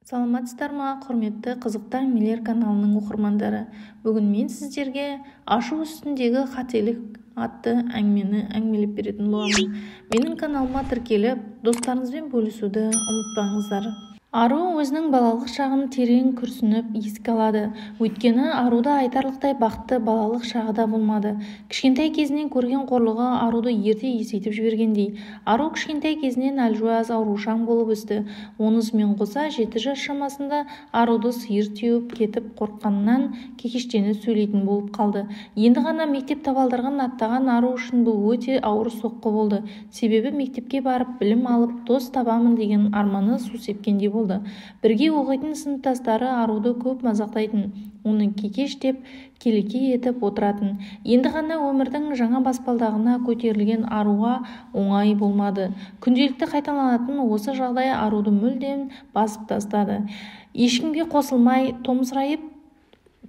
Саламатсыздар ма, құрметті қызықты әңгімелер каналының оқырмандары. Бүгін мен сіздерге ашу үстіндегі қателік атты әңгімені әңгімелеп беретін боламын. Менің каналыма тіркеліп, достарыңызбен бөлісуді ұмытпаңыздар. Ару өзінің балалық шағын терең күрсініп еске алады. Өйткені Аруда айтарлықтай бақытты балалық шағы да болмады. Кішкентай кезінен көрген қорлығы Аруды ерте есейтіп жібергендей. Ару кішкентай кезінен әлжуаз аурушаң болып өсті. Онысымен қоса 7 жас шамасында Аруды сиыр теуіп кетіп қорыққанынан кекештеніп сөйлейтін болып қалды. Енді ғана мектеп табалдырығын аттаған Ару үшін бұл өте ауыр соққы болды. Себебі мектепке барып білім алып дос табамын деген арманы су сепкендей болды. Бірге оқитын сыныптастары Аруды көп мазақтайтын, оны кекеш деп келеке етіп отыратын. Енді ғана өмірдің жаңа баспалдағына көтерілген Аруға оңай болмады. Күнделікті қайталанатын осы жағдай Аруды мүлдем басып тастады. Ешкімге қосылмай, томсырайып,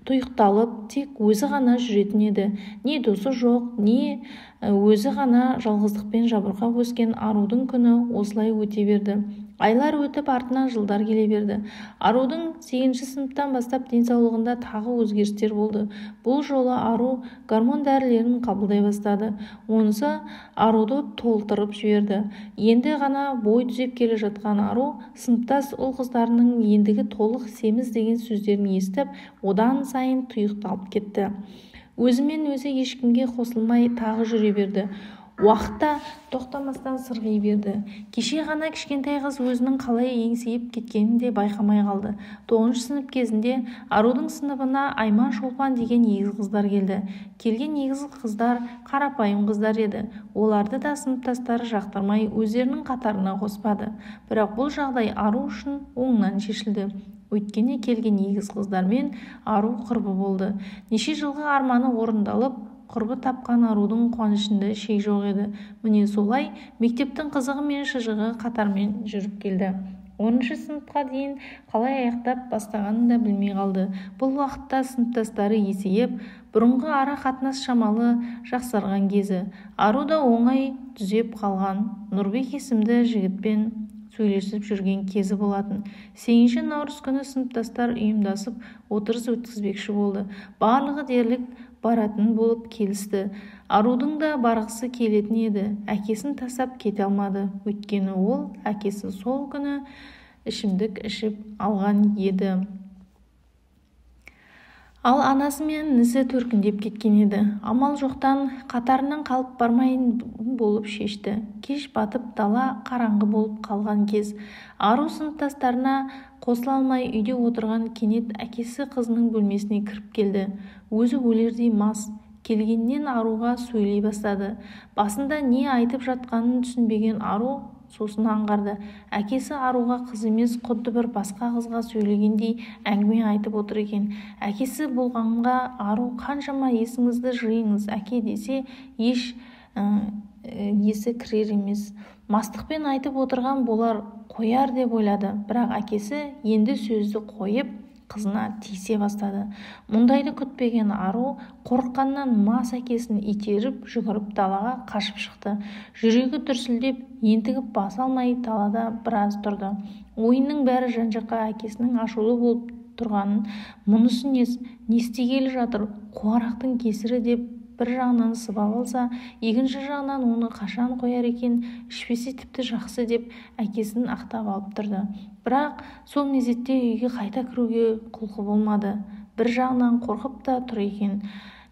тұйықталып, тек өзі ғана жүретін еді. Не досы жоқ, не өзі ғана жалғыздықпен жабырқап өскен Арудың күні осылай өте берді. Айлар өтіп, артынан жылдар келе берді. Арудың 8-ші сыныптан бастап денсаулығында тағы өзгерістер болды. Бұл жолы Ару гормон дәрілерін қабылдай бастады. Онысы Аруды толтырып жіберді. Енді ғана бой түзеп келе жатқан Ару сыныптас ұл қыздарының ендігі толық семіз деген сөздерін естіп, одан сайын тұйықталып кетті. Өзімен өзі ешкімге қосылмай тағы жүре берді. Уақытта тоқтамастан сырғи берді. Кеше ғана кішкентай қыз өзінің қалай еңсейіп кеткенін де байқамай қалды. 9-шы сынып кезінде Арудың сыныбына Айман Шолпан деген егіз қыздар келді. Келген егіз қыздар қарапайым қыздар еді. Оларды да сыныптастары жақтырмай өздерінің қатарына қоспады. Бірақ бұл жағдай Ару үшін оңынан шешілді. Өйткені келген егіз қыздармен Ару құрбы болды. Неше жылғы арманы орындалып, құрбы тапқан Арудың қуанышында шек жоқ еді. Міне солай мектептің қызығы мен шыжығы қатармен жүріп келді. 10-шы сыныпқа дейін қалай аяқтап бастағанын да білмей қалды. Бұл уақытта сыныптастары есейіп, бұрынғы ара қатынас шамалы жақсарған кезі. Ару да оңай түзеп қалған Нұрбек есімді жігітпен сөйлесіп жүрген кезі болатын. 8-ші наурыз күні сыныптастар ұйымдасып отырыс өткізбекші болды. Барлығы дерлік баратын болып келісті. Арудың да барғысы келетін еді. Әкесін тастап кете алмады. Өйткені ол әкесі сол күні ішімдік ішіп алған еді. Ал анасы мен інісі төркіндеп кеткен еді. Амал жоқтан қатарынан қалып бармайын болып шешті. Кеш батып дала қараңғы болып қалған кез. Ару сыныптастарына қосыла алмай үйде отырған кенет әкесі қызының бөлмесіне кіріп келді. Өзі өлердей мас. Келгеннен Аруға сөйлей бастады. Басында не айтып жатқанын түсінбеген Ару сосын аңғарды. Әкесі Аруға қыз емес, құдды бір басқа қызға сөйлегендей әңгіме айтып отыр екен. Әкесі болғанға Ару қаншама есіңізді жиыңыз, әке десе еш есі кірер емес. Мастықпен айтып отырған болар, қояр деп ойлады. Бірақ әкесі енді сөзді қойып қызына тиісе бастады. Мұндайды күтпеген Ару қорыққаннан мас әкесін итеріп жүгіріп далаға қашып шықты. Жүрегі дүрсілдеп, ентігіп баса алмай далада біраз тұрды. Ойынның бәрі жан-жаққа әкесінің ашулы болып тұрғанын, мұнысы не істегелі жатыр, қуарақтың кесірі деп бір жағынан сыбап алса, екінші жағынан оны қашан қояр екен, ішпесе тіпті жақсы деп әкесін ақтап алып тұрды. Бірақ сол мезетте үйге қайта кіруге құлқы болмады. Бір жағынан қорқып та тұр екен.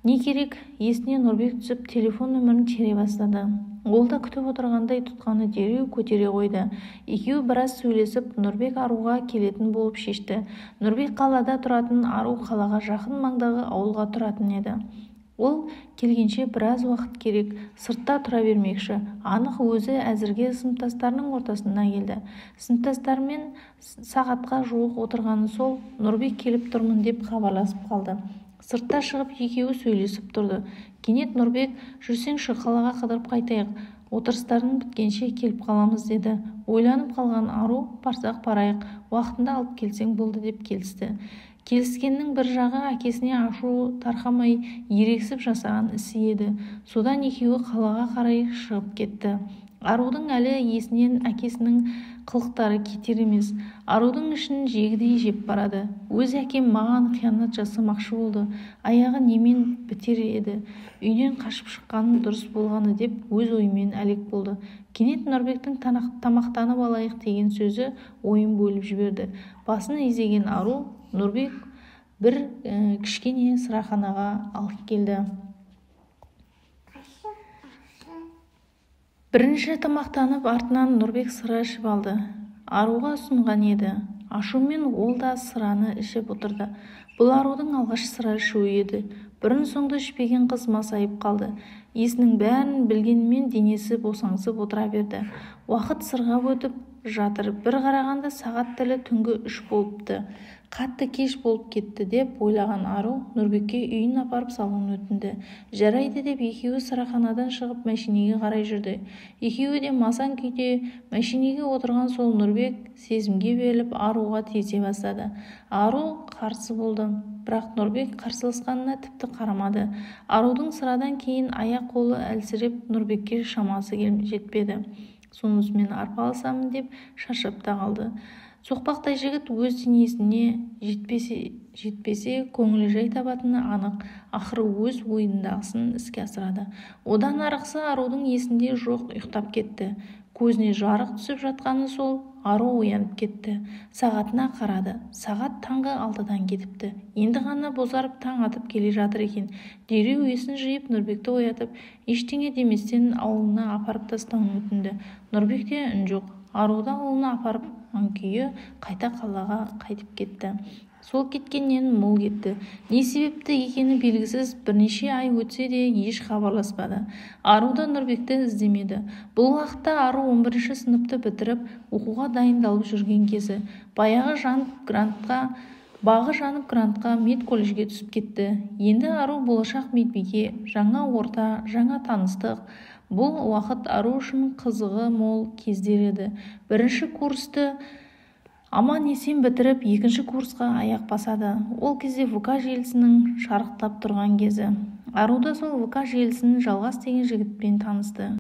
Не керек, есіне Нұрбек түсіп телефон нөмірін тере бастады. Ол да күтіп отырғандай тұтқаны дереу көтере қойды. Екеуі біраз сөйлесіп, Нұрбек Аруға келетін болып шешті. Нұрбек қалада тұратын, Ару қалаға жақын маңдағы ауылға тұратын еді. Ол келгенше біраз уақыт керек, сыртта тұра бермекші. Анық өзі әзірге сыныптастарының ортасына келді. Сыныптастарымен сағатқа жуық отырғаны сол, Нұрбек келіп тұрмын деп хабарласып қалды. Сыртта шығып екеуі сөйлесіп тұрды. Кенет Нұрбек, жүрсеңші, қалаға қыдырып қайтайық, отырыстардың біткенше келіп қаламыз деді. Ойланып қалған Ару, барсақ барайық, уақытында алып келсең болды деп келісті. Келіскеннің бір жағы әкесіне ашу тарқамай ерексіп жасаған ісі еді. Содан екеуі қалаға қарай шығып кетті. Арудың әлі есінен әкесінің қылықтары кетер емес. Арудың ішін жегідей жеп барады. Өз әкем маған қиянат жасамақшы болды. Аяғы немен бітер еді. Үйден қашып шыққаны дұрыс болғаны деп өз ойымен әлек болды. Кенет Нұрбектің тамақтанып алайық деген сөзі ойын бөліп жіберді. Басын изеген ару Нұрбек бір кішкене сыраханаға алып келді. Бірінші тамақтанып артынан Нұрбек сыра ішіп алды. Аруға ұсынған еді. Ашумен ол да сыраны ішіп отырды. Бұл арудың алғаш сыра ішуі еді. Бұрын-соңды ішпеген қыз масайып қалды. Есінің бәрін білгенмен денесі босаңсып отыра берді. Уақыт сырғап өтіп жатыр. Бір қарағанда сағат тілі түнгі 3 болыпты. Қатты кеш болып кетті деп ойлаған ару Нұрбекке үйін апарып салуын өтінді. Жарайды деп екеуі сыраханадан шығып мәшинеге қарай жүрді. Екеуі де масаң күйде мәшинеге отырған сол Нұрбек сезімге беріліп аруға тиісе бастады. Ару қарсы болды, бірақ Нұрбек қарсыласқанына тіпті қарамады. Арудың сырадан кейін аяқ-қолы әлсіреп Нұрбекке шамасы жетпеді. Сонысымен арпалысамын деп шаршап та қалды. Соқпақтай жігіт өз денесіне жетпесе көңілі жай табатыны анық. Ақыры өз ойындағысын іске асырады. Одан арғысы арудың есінде жоқ, ұйықтап кетті. Көзіне жарық түсіп жатқаны сол. Ару оянып кетті. Сағатына қарады. Сағат таңғы 6-дан кетіпті. Енді ғана бозарып таң атып келе жатыр екен. Дереу есін жиып Нұрбекті оятып, ештеңе деместен ауылына апарып тастауын өтінді. Нұрбекте үн жоқ. Аруды ауылына апарып күйі қайта қалаға қайтып кетті. Сол кеткеннен мол кетті. Не себепті екені белгісіз, бірнеше ай өтсе де еш хабарласпады. Ару да Нұрбекті іздемеді. Бұл уақытта Ару 11-ші сыныпты бітіріп, оқуға дайындалып жүрген кезі. Бағы жанып грантқа медколледжге түсіп кетті. Енді Ару болашақ медбике, жаңа орта, жаңа таныстық. Бұл уақыт Ару үшін қызығы мол кездер еді. Бірінші курсты аман-есен бітіріп, екінші курсқа аяқ басады. Ол кезде ВК желісінің шарықтап тұрған кезі. Ару да сол ВК желісінің Жалғас деген жігітпен танысты.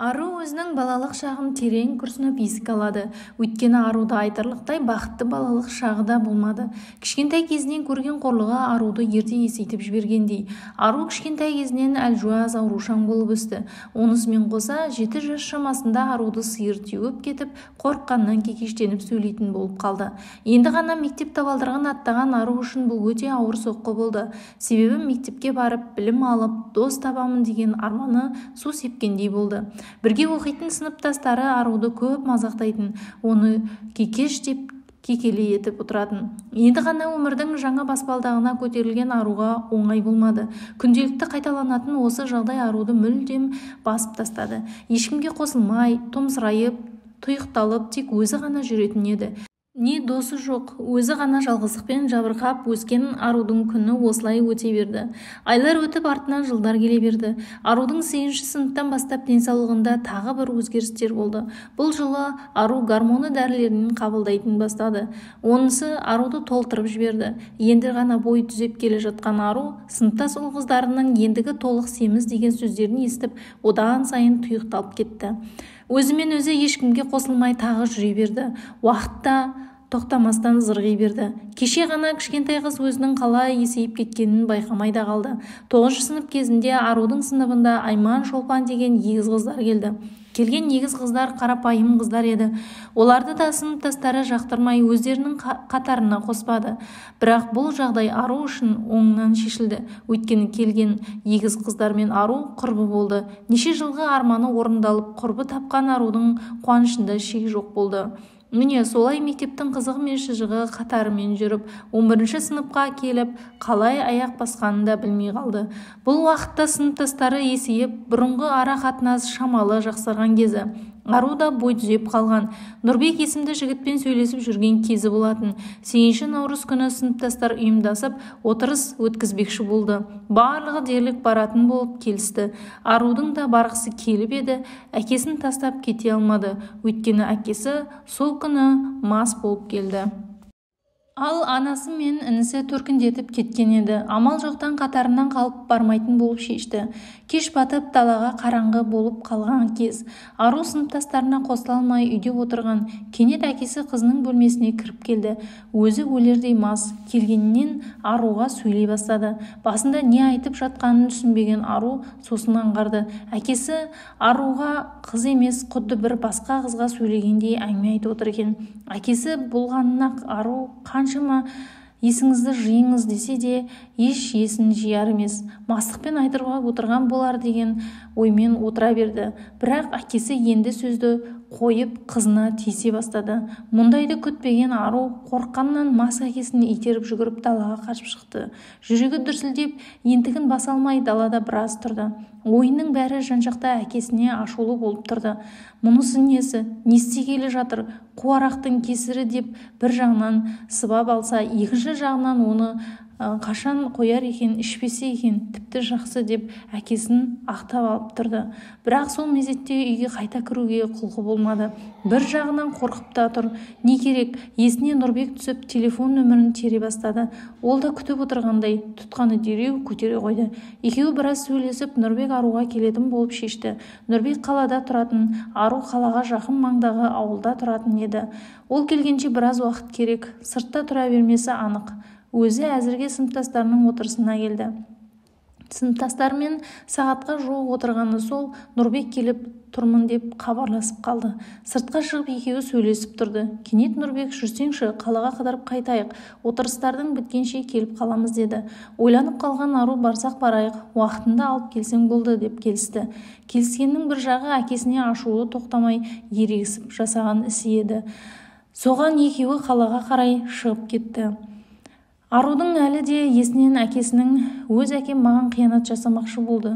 Ару өзінің балалық шағын терең күрсініп еске алады. Өйткені Аруда айтарлықтай бақытты балалық шағы да болмады. Кішкентай кезінен көрген қорлығы Аруды ерте есейтіп жібергендей. Ару кішкентай кезінен әлжуаз аурушаң болып өсті. Онысымен қоса 7 жас шамасында Аруды сиыр теуіп кетіп, қорыққаннан кекештеніп сөйлейтін болып қалды. Енді ғана мектеп табалдырығын аттаған Ару үшін бұл өте ауыр соққы болды. Себебі мектепке барып, білім алып, дос табамын деген арманы су сепкендей болды. Бірге оқитын сыныптастары Аруды көп мазақтайтын, оны кекеш деп кекелей етіп отыратын. Енді ғана өмірдің жаңа баспалдағына көтерілген Аруға оңай болмады. Күнделікті қайталанатын осы жағдай Аруды мүлдем басып тастады. Ешкімге қосылмай, томсырайып, тұйықталып, тек өзі ғана жүретін еді. Не досы жоқ, өзі ғана жалғыздықпен жабырқап өскен Арудың күні осылай өте берді. Айлар өтіп артынан жылдар келе берді. Арудың 8-ші сыныптан бастап денсаулығында тағы бір өзгерістер болды. Бұл жылы Ару гормоны дәрілерін қабылдайтын бастады. Онысы Аруды толтырып жіберді. Енді ғана бой түзеп келе жатқан Ару сыныптас ұл қыздарының ендігі толық семіз деген сөздерін естіп, одан сайын тұйықталып кетті. Өзімен өзі ешкімге қосылмай тағы жүре берді. Уақытта тоқтамастан зырғи берді. Кеше ғана кішкентай қыз өзінің қалай есейіп кеткенін байқамай да қалды. 9-шы сынып кезінде Арудың сыныбында Айман, Шолпан деген егіз қыздар келді. Келген егіз қыздар қарапайым қыздар еді. Оларды да сыныптастары жақтырмай өздерінің қатарына қоспады. Бірақ бұл жағдай Ару үшін оңынан шешілді. Өйткені келген егіз қыздармен Ару құрбы болды. Неше жылғы арманы орындалып, құрбы тапқан Арудың қуанышында шек жоқ болды. Міне солай мектептің қызығы мен шыжығы қатарымен жүріп, 11-ші сыныпқа келіп, қалай аяқ басқанын да білмей қалды. Бұл уақытта сыныптастары есейіп, бұрынғы ара қатынас шамалы жақсарған кезі. Ару да бой түзеп қалған. Нұрбек есімді жігітпен сөйлесіп жүрген кезі болатын. 8-ші наурыз күні сыныптастар ұйымдасып, отырыс өткізбекші болды. Барлығы дерлік баратын болып келісті. Арудың да барғысы келіп еді, әкесін тастап кете алмады. Өйткені әкесі сол күні мас болып келді. Ал анасы мен інісі төркіндетіп кеткен еді. Амал жоқтан қатарынан қалып бармайтын болып шешті. Кеш батып далаға қараңғы болып қалған кез. Ару сыныптастарына қосыла алмай үйде отырған. Кенет әкесі қызының бөлмесіне кіріп келді. Өзі өлердей мас. Келгеннен Аруға сөйлей бастады. Басында не айтып жатқанын түсінбеген Ару сосын аңғарды. Әкесі Аруға қыз емес, құдды бір басқа қызға сөйлегендей әңгіме айтып отыр екен. Әкесі болғанын-ақ Ару қаншама есіңізді жиыңыз десе де еш есін жияр емес. Мастықпен айтырға отырған болар деген оймен отыра берді. Бірақ әкесі енді сөзді қойып қызына тиісе бастады. Мұндайды күтпеген Ару қорыққаннан мас әкесін итеріп жүгіріп далаға қашып шықты. Жүрегі дүрсілдеп ентігін баса алмай далада біраз тұрды. Ойының бәрі жан-жақта әкесіне ашулы болып тұрды. Мұнысы несі? Не істегелі жатыр? Қуарақтың кесірі деп бір жағынан сыбап алса, екінші жағынан оны қашан қояр екен, ішпесе екен, тіпті жақсы деп әкесін ақтап алып тұрды. Бірақ сол мезетте үйге қайта кіруге құлқы болмады. Бір жағынан қорқып та тұр. Не керек? Есіне Нұрбек түсіп, телефон нөмірін тере бастады. Ол да күтіп отырғандай тұтқаны дереу көтере қойды. Екеуі біраз сөйлесіп, Нұрбек Аруға келетін болып шешті. Нұрбек қалада тұратын, Ару қалаға жақын маңдағы ауылда тұратын еді. Ол келгенше біраз уақыт керек. Сыртта тұра бермесі анық. Өзі әзірге сыныптастарының отырысына келді. Сыныптастарымен сағатқа жуық отырғаны сол, Нұрбек келіп тұрмын деп хабарласып қалды. Сыртқа шығып екеуі сөйлесіп тұрды. Кенет Нұрбек, жүрсеңші, қалаға қыдырып қайтайық, отырыстардың біткенше келіп қаламыз деді. Ойланып қалған Ару, барсақ барайық, уақытында алып келсең болды деп келісті. Келіскеннің бір жағы әкесіне ашулы тоқтамай ерегісіп жасаған ісі еді. Соған екеуі қалаға қарай шығып кетті. Арудың әлі де есінен әкесінің өз әкем маған қиянат жасамақшы болды.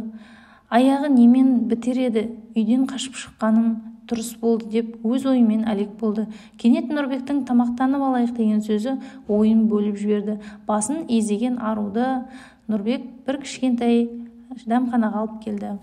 Аяғы немен бітер еді, үйден қашып шыққаным дұрыс болды деп өз ойымен әлек болды. Кенет Нұрбектің тамақтанып алайық деген сөзі ойын бөліп жіберді. Басын изеген Аруды Нұрбек бір кішкентай дәмханаға алып келді.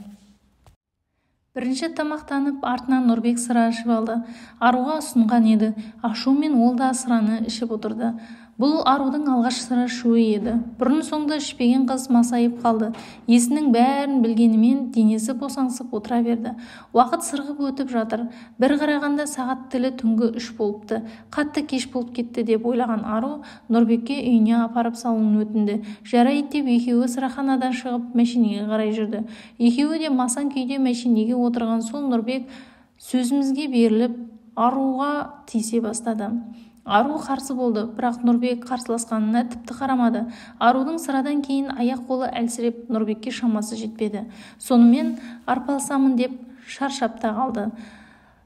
Бірінші тамақтанып, артынан Нұрбек сыра ішіп алды. Аруға ұсынған еді. Ашумен ол да сыраны ішіп отырды. Бұл Арудың алғаш сыра ішуі еді. Бұрын-соңды ішпеген қыз масайып қалды. Есінің бәрін білгенімен денесі босаңсып отыра берді. Уақыт сырғып өтіп жатыр. Бір қарағанда сағат тілі түнгі 3 болыпты. Қатты кеш болып кетті деп ойлаған Ару Нұрбекке үйіне апарып салуын өтінді. Жарайды деп екеуі сыраханадан шығып мәшинеге қарай жүрді. Екеуі де масан күйде мәшинеге отырған сол Нұрбек сөзімізге беріліп Аруға тиісе бастады. Ару қарсы болды, бірақ Нұрбек қарсыласқанына тіпті қарамады. Арудың сырадан кейін аяқ-қолы әлсіреп, Нұрбекке шамасы жетпеді. Сонымен арпалысамын деп шаршап та қалды.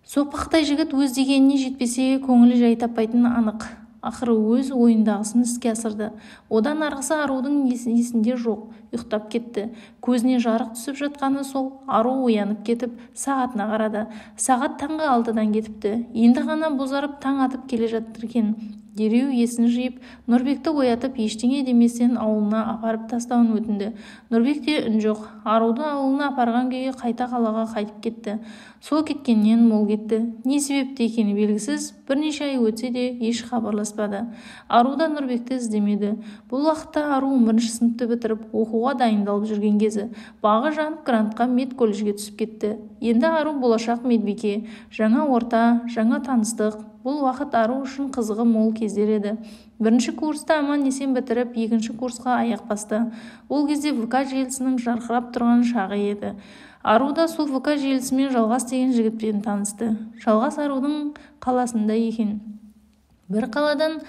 Сопақтай жігіт өз дегеніне жетпесе, көңілі жай таппайтыны анық. Ақыры өз ойындағысын іске асырды. Одан арғысы Арудың есінде жоқ, ұйықтап кетті. Көзіне жарық түсіп жатқаны сол. Ару оянып кетіп, сағатына қарады. Сағат таңғы 6-дан кетіпті. Енді ғана бозарып таң атып келе жатыр екен. Дереу есін жиып, Нұрбекті оятып, ештеңе деместен ауылына апарып тастауын өтінді. Нұрбекте үн жоқ. Аруды ауылына апарған күйі қайта қалаға қайтып кетті. Сол кеткеннен мол кетті. Не себепті екені белгісіз, бірнеше ай өтсе де еш хабарласпады. Ару да Нұрбекті іздемеді. Бұл уақытта Ару 11-ші сыныпты бітіріп, оқуға дайындалып жүрген кезі. Бағы жанып, грантқа медколледжге түсіп кетті. Енді Ару болашақ медбике, жаңа орта, жаңа таныстық. Бұл уақыт Ару үшін қызығы мол кездер еді. Бірінші курста аман-есен бітіріп, екінші курсқа аяқ басты. Ол кезде ВК желісінің жарқырап тұрған шағы еді. Ару да сол ВК желісімен Жалғас деген жігітпен танысты. Жалғас Арудың қаласында екен. Бір қаладан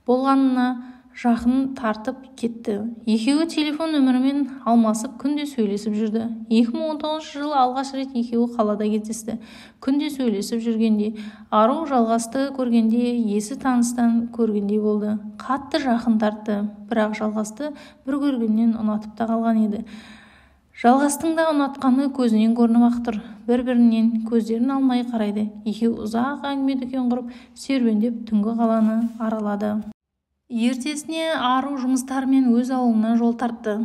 болғанына жақын тартып кетті. Екеуі телефон нөмірімен алмасып күнде сөйлесіп жүрді. 2019 жылы алғаш рет екеуі қалада кездесті. Күнде сөйлесіп жүргенде Ару Жалғасты көргенде есі таныстан көргендей болды. Қатты жақын тартты, бірақ Жалғасты бір көргеннен ұнатып та қалған еді. Жалғастың да ұнатқаны көзінен көрініп-ақ тұр. Бір-бірінен көздерін алмай қарайды. Екеуі ұзақ әңгіме-дүкен құрып, серуендеп түнгі қаланы аралады. Ертесіне Ару жұмыстарымен өз ауылына жол тартты.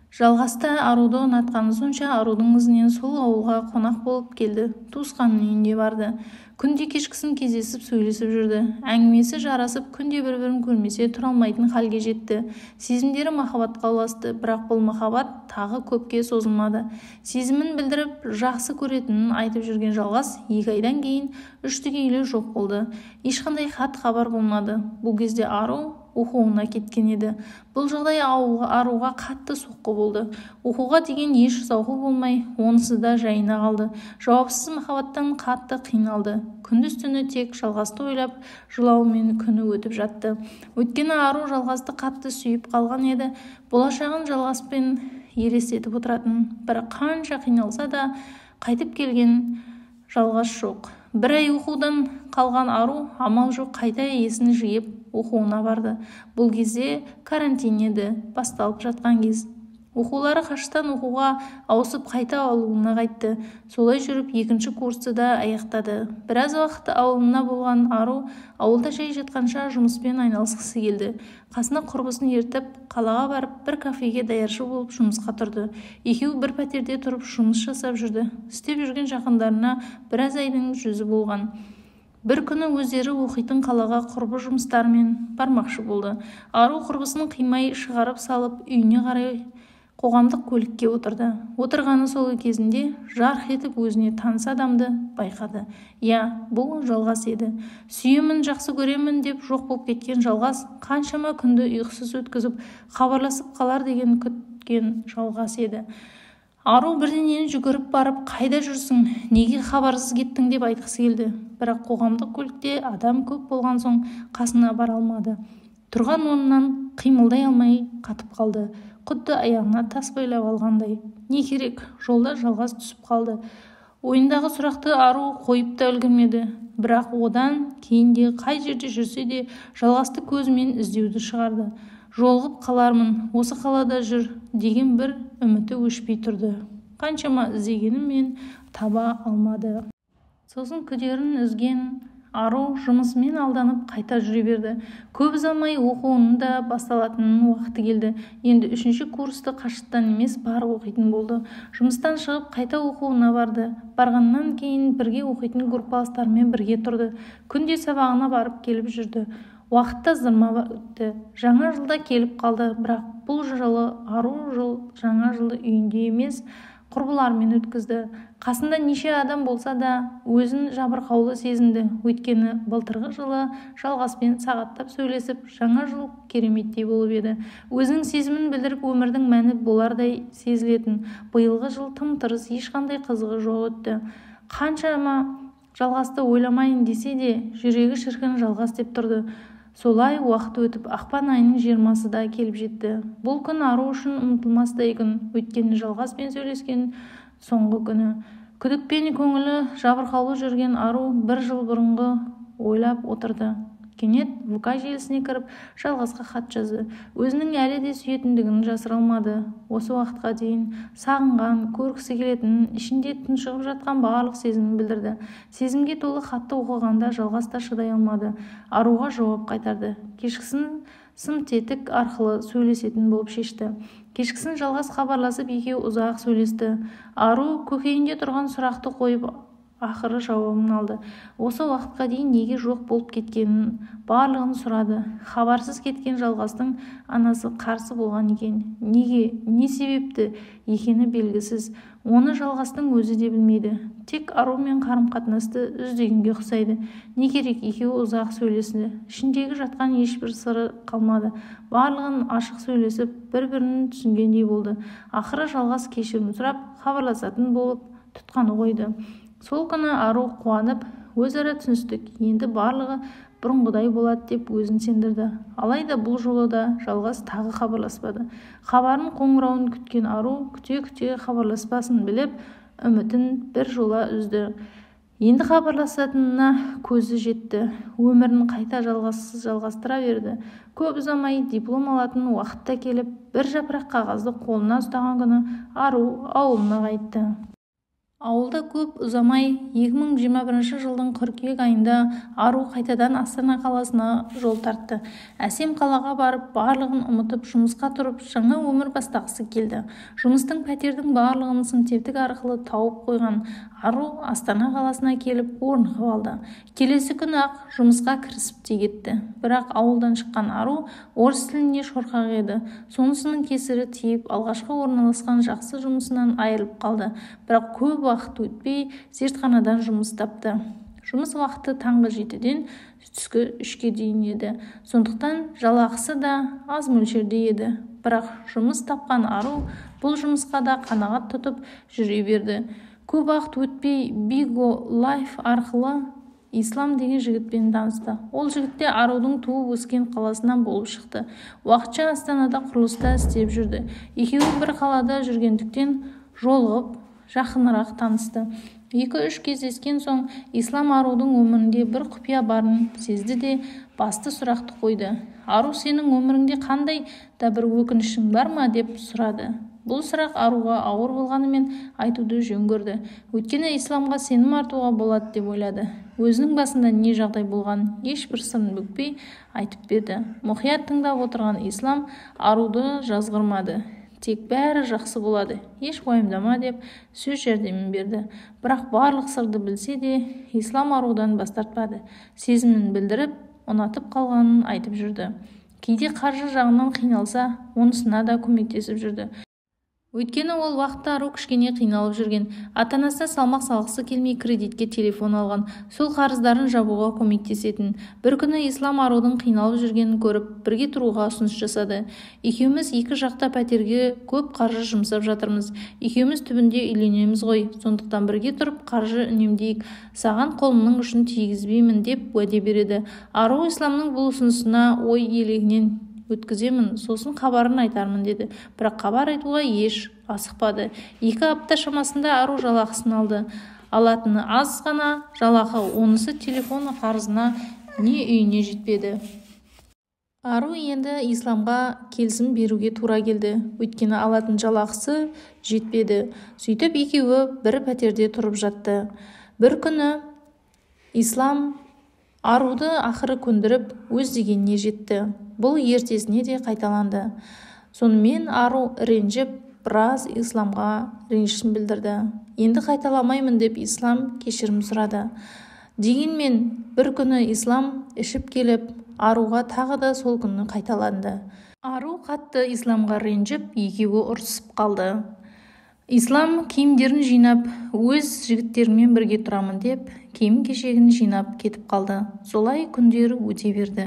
Жалғасты аруды ұнатқаны сонша арудың ізінен сол ауылға қонақ болып келді. Туысқанның үйіне барды. Күнде кешкісін кездесіп сөйлесіп жүрді. Әңгімесі жарасып, күнде бір-бірін көрмесе тұра алмайтын халге жетті. Сезімдері махаббатқа ұласты, бірақ бұл махаббат тағы көпке созылмады. Сезімін білдіріп, жақсы көретінін айтып жүрген Жалғас 2 айдан кейін үштігейлі жоқ болды. Ешқандай хат-хабар болмады. Бұл кезде ару оқуына кеткен еді. Бұл жағдай аруға қатты соққы болды. Оқуға деген еш зауқы болмай, онысы да жайына қалды. Жауапсыз махаббаттан қатты қиналды. Күндіз-түні тек Жалғасты ойлап, жылаумен күні өтіп жатты. Өйткені ару Жалғасты қатты сүйіп қалған еді. Болашағын Жалғаспен елестетіп отыратын. Бірақ қанша қиналса да қайтып келген Жалғас жоқ. 1 ай оқудан қалған ару амал жоқ қайта есін жиып оқуына барды. Бұл кезде карантин еді, басталып жатқан кез. Оқулары қашықтан оқуға ауысып қайта ауылына қайтты. Солай жүріп 2-ші курсты да аяқтады. Біраз уақыт ауылына болған ару ауылда жай жатқанша жұмыспен айналысқысы келді. Қасына құрбысын ертіп, қалаға барып, бір кафеге даяршы болып жұмысқа тұрды. Екеуі бір пәтерде тұрып жұмыс жасап жүрді. Істеп жүрген жақындарына біраз айдың жүзі болған. Бір күні өздері оқитын қалаға құрбы жұмыстарымен бармақшы болды. Ару құрбысын қимай шығарып салып, үйіне қарай қоғамдық көлікке отырды. Отырғаны сол кезінде жарқ етіп өзіне таныс адамды байқады. Бұл Жалғас еді. Сүйемін, жақсы көремін деп жоқ болып кеткен Жалғас қаншама күнді ұйқысыз өткізіп, хабарласып қалар деген күткен Жалғас еді. Ару бірден жүгіріп барып, қайда жүрсің, неге хабарсыз кеттің деп айтқысы келді. Бірақ қоғамдық көлікте адам көп болған соң қасына бара алмады. Тұрған орнынан қимылдай алмай қатып қалды. Құдды аяғына тас байлап алғандай. Не керек? Жолда Жалғас түсіп қалды. Ойындағы сұрақты ару қойып та үлгермеді. Бірақ одан кейін де қай жерде жүрсе де Жалғасты көзімен іздеуді шығарды. Жолығып қалармын, осы қалада жүр деген бір үміті өшпей тұрды. Қаншама іздегенімен таба алмады. Сосын күдерін үзген ару жұмысымен алданып қайта жүре берді. Көп ұзамай оқуының да басталатынның уақыты келді. Енді 3-ші курсты қашықтан емес барып оқитын болды. Жұмыстан шығып қайта оқуына барды. Барғаннан кейін бірге оқитын группаластарымен бірге тұрды. Күнде сабағына барып келіп жүрді. Уақытта зырма өтті. Жаңа жылда келіп қалды, бірақ бұл жылы ару жаңа жылды үйінде емес, құрбыларымен өткізді. Қасында неше адам болса да өзін жабырқаулы сезінді. Өйткені былтырғы жылы Жалғаспен сағаттап сөйлесіп, жаңа жыл кереметтей болып еді. Өзінің сезімін білдіріп, өмірдің мәні болардай сезілетін. Биылғы жыл тым-тырыс, ешқандай қызығы жоқ өтті. Қаншама Жалғасты ойламайын десе де, жүрегі шіркін Жалғас деп тұрды. Солай уақыт өтіп, ақпан айының 20-сы да келіп жетті. Бұл күн ару үшін ұмытылмастай күн. Өйткені Жалғаспен сөйлескен соңғы күні. Күдікпен көңілі жабырқаулы жүрген ару 1 жыл бұрынғы ойлап отырды. Кенет ВК желісіне кіріп, Жалғасқа хат жазды. Өзінің әлі де сүйетіндігін жасыра алмады. Осы уақытқа дейін сағынған, көргісі келетінін, ішінде тұншығып жатқан барлық сезімін білдірді. Сезімге толы хатты оқығанда Жалғас та шыдай алмады. Аруға жауап қайтарды. Кешкісін сым-тетік арқылы сөйлесетін болып шешті. Кешкісін Жалғас хабарласып, екеуі ұзақ сөйлесті. Ару көкейінде тұрған сұрақты қойып, ақыры жауабын алды. Осы уақытқа дейін неге жоқ болып кеткенін барлығын сұрады. Хабарсыз кеткен Жалғастың анасы қарсы болған екен. Неге, не себепті екені белгісіз. Оны Жалғастың өзі де білмейді. Тек арумен қарым-қатынасты үздегенге ұқсайды. Не керек, екеуі ұзақ сөйлесті. Ішіндегі жатқан ешбір сыры қалмады. Барлығын ашық сөйлесіп, бір-бірін түсінгендей болды. Ақыры Жалғас кешірім сұрап, хабарласатын болып тұтқаны қойды. Сол күні ару қуанып, өзара түсіністік, енді барлығы бұрынғыдай болады деп өзін сендірді. Алайда бұл жолы да Жалғас тағы хабарласпады. Хабарын қоңырауын күткен ару күте-күте хабарласпасын біліп, үмітін бір жола үзді. Енді хабарласатынына көзі жетті. Өмірін қайта жалғастыра берді. Көп ұзамай диплом алатын уақытта келіп, бір жапырақ қағазды қолына ұстаған күні ару ауылына қайтты. Ауылда көп ұзамай 2021 жылдың қыркүйек айында Ару қайтадан Астана қаласына жол тартты. Әсем қалаға барып, барлығын ұмытып, жұмысқа тұрып, жаңа өмір бастағысы келді. Жұмыстың, пәтердің барлығын сымтептік арқылы тауып қойған Ару Астана қаласына келіп орнығып алды. Келесі күні ақ жұмысқа кірісіп те кетті. Бірақ ауылдан шыққан Ару орыс тіліне шорқақ еді. Сонысының кесірі тиіп, алғашқы орналасқан жақсы жұмысынан айырылып қалды. Бірақ көп уақыт өтпей зертханадан жұмыс тапты. Жұмыс уақыты таңғы 7-ден түскі 3-ке дейін еді. Сондықтан жалақысы да аз мөлшерде еді. Бірақ жұмыс тапқан Ару бұл жұмысқа да қанағат тұтып жүре берді. Көп уақыт өтпей Биго Лайф арқылы Ислам деген жігітпен танысты. Ол жігітте Арудың туып өскен қаласынан болып шықты. Уақытша Астанада құрылыста істеп жүрді. Екеуі бір қалада жүргендіктен жолығып, жақынырақ танысты. 2-3 кездескен соң Ислам Арудың өмірінде бір құпия барын сезді де басты сұрақты қойды. Ару, сенің өміріңде қандай да бір өкінішің бар ма деп сұрады. Бұл сұрақ Аруға ауыр болғанымен айтуды жөн көрді. Өйткені исламға сенім артуға болады деп ойлады. Өзінің басында не жағдай болған ешбір сырын бүкпей айтып берді. Мұқият тыңдап отырған Ислам Аруды жазғырмады. Тек бәрі жақсы болады, еш уайымдама деп сөз жәрдемін берді. Бірақ барлық сырды білсе де, Ислам Арудан бас тартпады. Сезімін білдіріп, ұнатып қалғанын айтып жүрді. Кейде қаржы жағынан қиналса, онысына да көмектесіп жүрді. Өйткені ол уақытта Ару кішкене қиналып жүрген. Ата-анасына салмақ салғысы келмей кредитке телефон алған. Сол қарыздарын жабуға көмектесетін. Бір күні Ислам Арудың қиналып жүргенін көріп, бірге тұруға ұсыныс жасады. Екеуміз екі жақта пәтерге көп қаржы жұмсап жатырмыз. Екеуміз түбінде үйленеміз ғой. Сондықтан бірге тұрып қаржы үнемдейік. Саған қолымның ұшын тигізбеймін деп уәде береді. Ару Исламның бұл ұсынысына ой елегінен өткіземін, сосын хабарын айтармын деді. Бірақ хабар айтуға еш асықпады. 2 апта шамасында Ару жалақысын алды. Алатыны аз ғана жалақы, онысы телефон қарызына не үйіне жетпеді. Ару енді Исламға келісім беруге тура келді. Өйткені алатын жалақысы жетпеді. Сөйтіп екеуі бір пәтерде тұрып жатты. Бір күні Ислам Аруды ақыры көндіріп, өз дегеніне жетті. Бұл ертесіне де қайталанды. Сонымен Ару ренжіп, біраз Исламға ренішін білдірді. Енді қайталамаймын деп Ислам кешірім сұрады. Дегенмен бір күні Ислам ішіп келіп, Аруға тағы да сол күні қайталанды. Ару қатты Исламға ренжіп, екеуі ұрсысып қалды. Ислам киімдерін жинап, өз жігіттерімен бірге тұрамын деп, киім-кешегін жинап кетіп қалды. Солай күндері өте берді.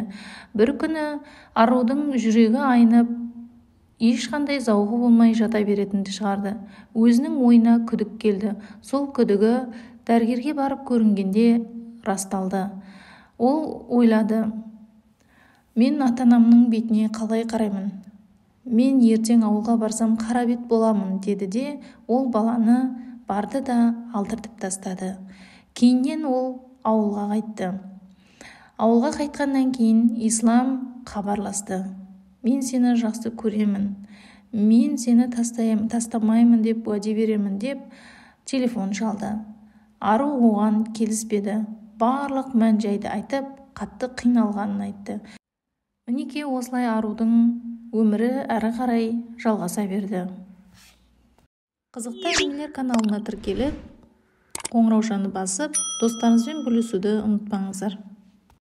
Бір күні Арудың жүрегі айнып, ешқандай зауғы болмай жата беретінді шығарды. Өзінің ойына күдік келді. Сол күдігі дәрігерге барып көрінгенде расталды. Ол ойлады: мен ата-анамның бетіне қалай қараймын? Мен ертең ауылға барсам қара бет боламын, деді де, ол баланы барды да алдыртып тастады. Кейіннен ол ауылға қайтты. Ауылға қайтқаннан кейін Ислам хабарласты: мен сені жақсы көремін, мен сені тастамаймын деп уәде беремін деп телефон шалды. Ару оған келіспеді. Барлық мән-жайды айтып, қатты қиналғанын айтты. Мінекей осылай Арудың өмірі әрі қарай жалғаса берді. Қызықты әңгімелер каналына тіркеліп, қоңыраушаны басып, достарыңызбен бөлісуді ұмытпаңыздар.